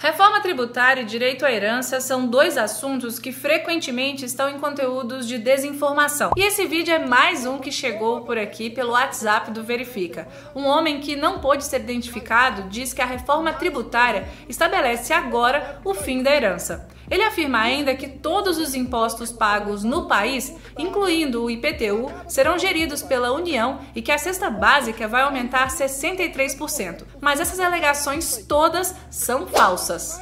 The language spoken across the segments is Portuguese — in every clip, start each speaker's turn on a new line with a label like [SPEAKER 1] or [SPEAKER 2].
[SPEAKER 1] Reforma tributária e direito à herança são dois assuntos que frequentemente estão em conteúdos de desinformação. E esse vídeo é mais um que chegou por aqui pelo WhatsApp do Verifica. Um homem que não pôde ser identificado diz que a reforma tributária estabelece agora o fim da herança. Ele afirma ainda que todos os impostos pagos no país, incluindo o IPTU, serão geridos pela União e que a cesta básica vai aumentar 63%. Mas essas alegações todas são falsas.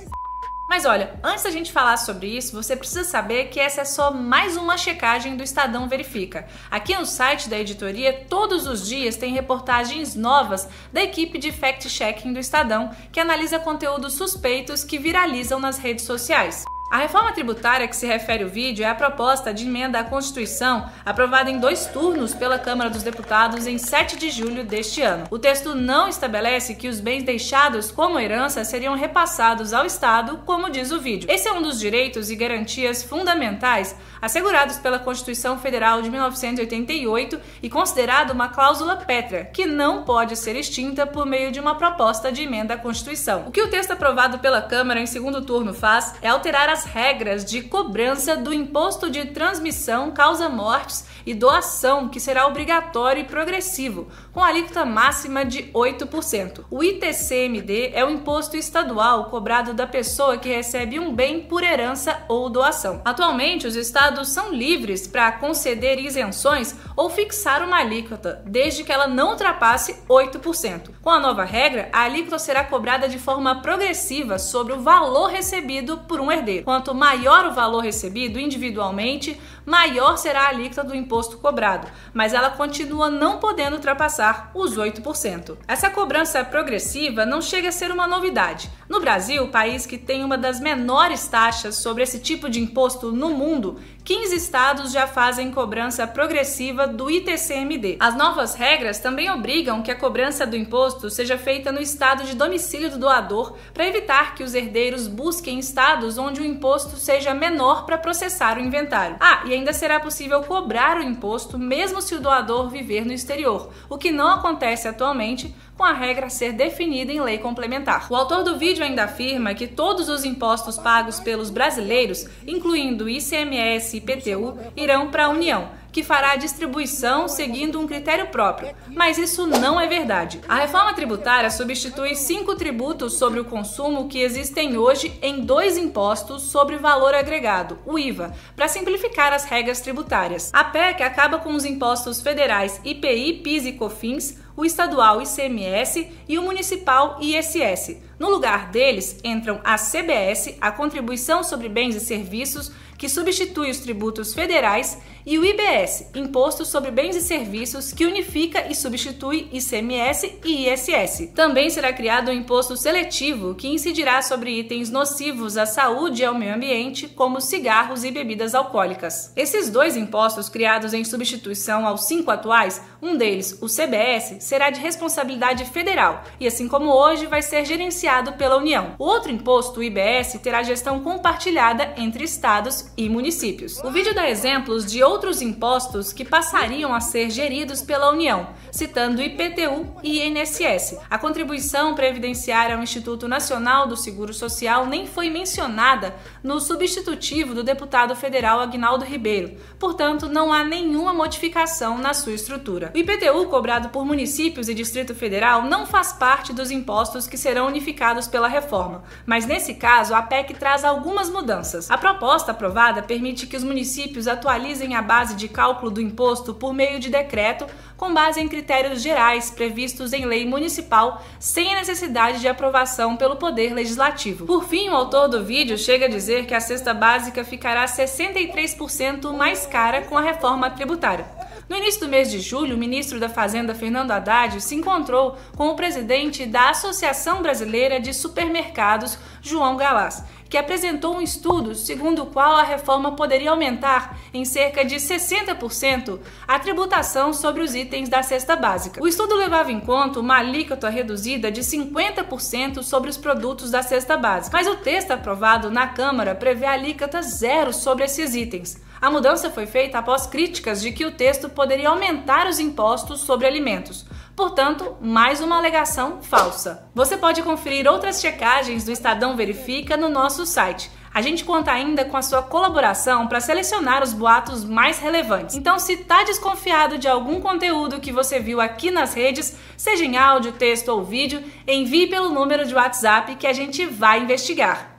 [SPEAKER 1] Mas olha, antes da gente falar sobre isso, você precisa saber que essa é só mais uma checagem do Estadão Verifica. Aqui no site da editoria, todos os dias tem reportagens novas da equipe de fact-checking do Estadão, que analisa conteúdos suspeitos que viralizam nas redes sociais. A reforma tributária que se refere o vídeo é a proposta de emenda à Constituição aprovada em 2 turnos pela Câmara dos Deputados em 7 de julho deste ano. O texto não estabelece que os bens deixados como herança seriam repassados ao Estado, como diz o vídeo. Esse é um dos direitos e garantias fundamentais assegurados pela Constituição Federal de 1988 e considerado uma cláusula pétrea, que não pode ser extinta por meio de uma proposta de emenda à Constituição. O que o texto aprovado pela Câmara em segundo turno faz é alterar as regras de cobrança do imposto de transmissão, causa-mortes e doação, que será obrigatório e progressivo, com alíquota máxima de 8%. O ITCMD é o imposto estadual cobrado da pessoa que recebe um bem por herança ou doação. Atualmente, os estados são livres para conceder isenções ou fixar uma alíquota, desde que ela não ultrapasse 8%. Com a nova regra, a alíquota será cobrada de forma progressiva sobre o valor recebido por um herdeiro. Quanto maior o valor recebido individualmente, maior será a alíquota do imposto cobrado, mas ela continua não podendo ultrapassar os 8%. Essa cobrança progressiva não chega a ser uma novidade. No Brasil, país que tem uma das menores taxas sobre esse tipo de imposto no mundo, 15 estados já fazem cobrança progressiva do ITCMD. As novas regras também obrigam que a cobrança do imposto seja feita no estado de domicílio do doador, para evitar que os herdeiros busquem estados onde o imposto seja menor para processar o inventário. E ainda será possível cobrar o imposto mesmo se o doador viver no exterior, o que não acontece atualmente, com a regra a ser definida em lei complementar. O autor do vídeo ainda afirma que todos os impostos pagos pelos brasileiros, incluindo ICMS e IPTU, irão para a União, que fará a distribuição seguindo um critério próprio, mas isso não é verdade. A reforma tributária substitui 5 tributos sobre o consumo que existem hoje em 2 impostos sobre valor agregado, o IVA, para simplificar as regras tributárias. A PEC acaba com os impostos federais IPI, PIS e COFINS, o estadual ICMS e o municipal ISS. No lugar deles entram a CBS, a Contribuição sobre Bens e Serviços, que substitui os tributos federais, e o IBS, Imposto sobre Bens e Serviços, que unifica e substitui ICMS e ISS. Também será criado um imposto seletivo, que incidirá sobre itens nocivos à saúde e ao meio ambiente, como cigarros e bebidas alcoólicas. Esses 2 impostos criados em substituição aos 5 atuais, um deles, o CBS, será de responsabilidade federal e, assim como hoje, vai ser gerenciado pela União. O outro imposto, o IBS, terá gestão compartilhada entre estados e municípios. O vídeo dá exemplos de outros impostos que passariam a ser geridos pela União, citando IPTU e INSS. A contribuição previdenciária ao Instituto Nacional do Seguro Social nem foi mencionada no substitutivo do deputado federal Aguinaldo Ribeiro, portanto, não há nenhuma modificação na sua estrutura. O IPTU, cobrado por municípios e Distrito Federal, não faz parte dos impostos que serão unificados pela reforma, mas nesse caso a PEC traz algumas mudanças. A proposta aprovada permite que os municípios atualizem a base de cálculo do imposto por meio de decreto, com base em critérios gerais previstos em lei municipal, sem a necessidade de aprovação pelo Poder Legislativo. Por fim, o autor do vídeo chega a dizer que a cesta básica ficará 63% mais cara com a reforma tributária. No início do mês de julho, o ministro da Fazenda, Fernando Haddad, se encontrou com o presidente da Associação Brasileira de Supermercados, João Galaz, que apresentou um estudo segundo o qual a reforma poderia aumentar em cerca de 60% a tributação sobre os itens da cesta básica. O estudo levava em conta uma alíquota reduzida de 50% sobre os produtos da cesta básica, mas o texto aprovado na Câmara prevê alíquota zero sobre esses itens. A mudança foi feita após críticas de que o texto poderia aumentar os impostos sobre alimentos. Portanto, mais uma alegação falsa. Você pode conferir outras checagens do Estadão Verifica no nosso site. A gente conta ainda com a sua colaboração para selecionar os boatos mais relevantes. Então, se tá desconfiado de algum conteúdo que você viu aqui nas redes, seja em áudio, texto ou vídeo, envie pelo número de WhatsApp que a gente vai investigar.